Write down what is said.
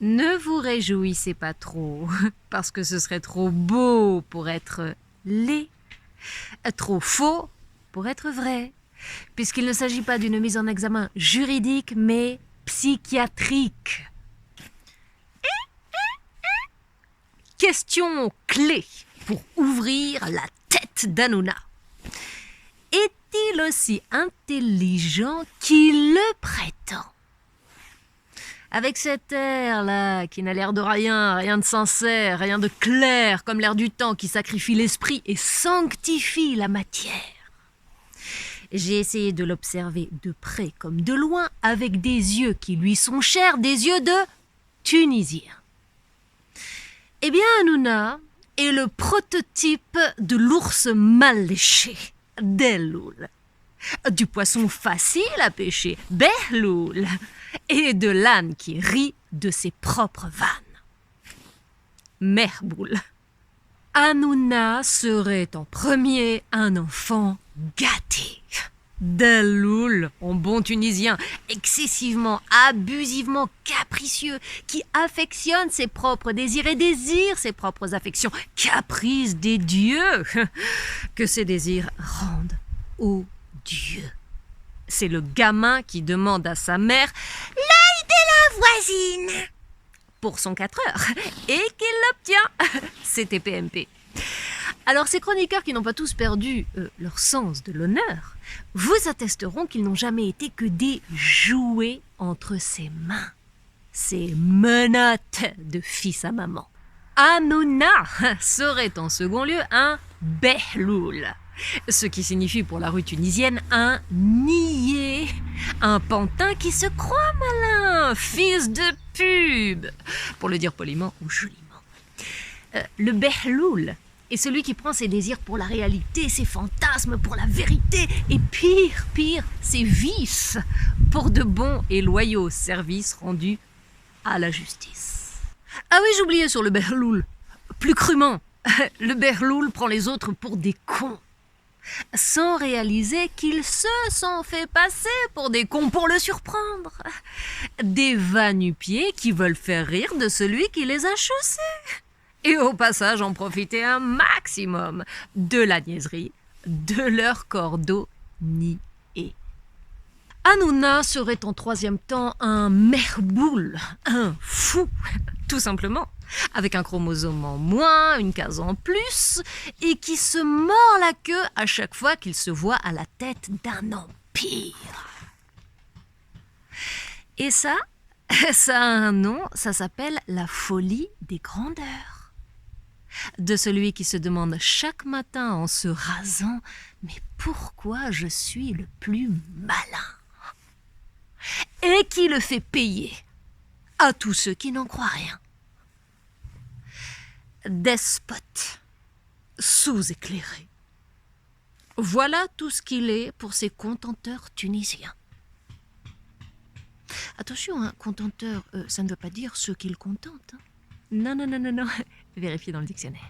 Ne vous réjouissez pas trop, parce que ce serait trop beau pour être laid, trop faux pour être vrai, puisqu'il ne s'agit pas d'une mise en examen juridique, mais psychiatrique. Question clé pour ouvrir la tête d'Hanouna. Est-il aussi intelligent qu'il le prétend ? Avec cet air-là, qui n'a l'air de rien, rien de sincère, rien de clair, comme l'air du temps qui sacrifie l'esprit et sanctifie la matière. J'ai essayé de l'observer de près comme de loin, avec des yeux qui lui sont chers, des yeux de Tunisien. Eh bien, Hanouna est le prototype de l'ours mal léché, Delloul, du poisson facile à pêcher, Behloul, et de l'âne qui rit de ses propres vannes, Merboul. Hanouna serait en premier un enfant gâté. Delloul, en bon tunisien, excessivement, abusivement capricieux, qui affectionne ses propres désirs et désire ses propres affections, caprice des dieux, que ces désirs rendent aux dieux. C'est le gamin qui demande à sa mère « l'œil de la voisine !» pour son 4 heures, et qu'il l'obtient. C'était PMP. Alors ces chroniqueurs qui n'ont pas tous perdu leur sens de l'honneur vous attesteront qu'ils n'ont jamais été que des jouets entre ses mains, ces menottes de fils à maman. Hanouna serait en second lieu un Behloul, ce qui signifie pour la rue tunisienne un niais, un pantin qui se croit malin, fils de pub, pour le dire poliment ou joliment. Le Behloul est celui qui prend ses désirs pour la réalité, ses fantasmes pour la vérité, et pire, ses vices pour de bons et loyaux services rendus à la justice. Ah oui, j'oubliais sur le Behloul. Plus crûment, le Behloul prend les autres pour des cons, sans réaliser qu'ils se sont fait passer pour des cons pour le surprendre. Des va-nu-pieds qui veulent faire rire de celui qui les a chaussés. Et au passage en profiter un maximum de la niaiserie de leur cordeau niais. Hanouna serait en troisième temps un Merboul, un fou, tout simplement, avec un chromosome en moins, une case en plus, et qui se mord la queue à chaque fois qu'il se voit à la tête d'un empire. Et ça a un nom, ça s'appelle la folie des grandeurs. De celui qui se demande chaque matin en se rasant « Mais pourquoi je suis le plus malin ?» et qui le fait payer à tous ceux qui n'en croient rien. Despote, sous-éclairé. Voilà tout ce qu'il est pour ces contenteurs tunisiens. Attention, hein, contenteur, ça ne veut pas dire ceux qui le contentent. Hein. Non. Vérifiez dans le dictionnaire.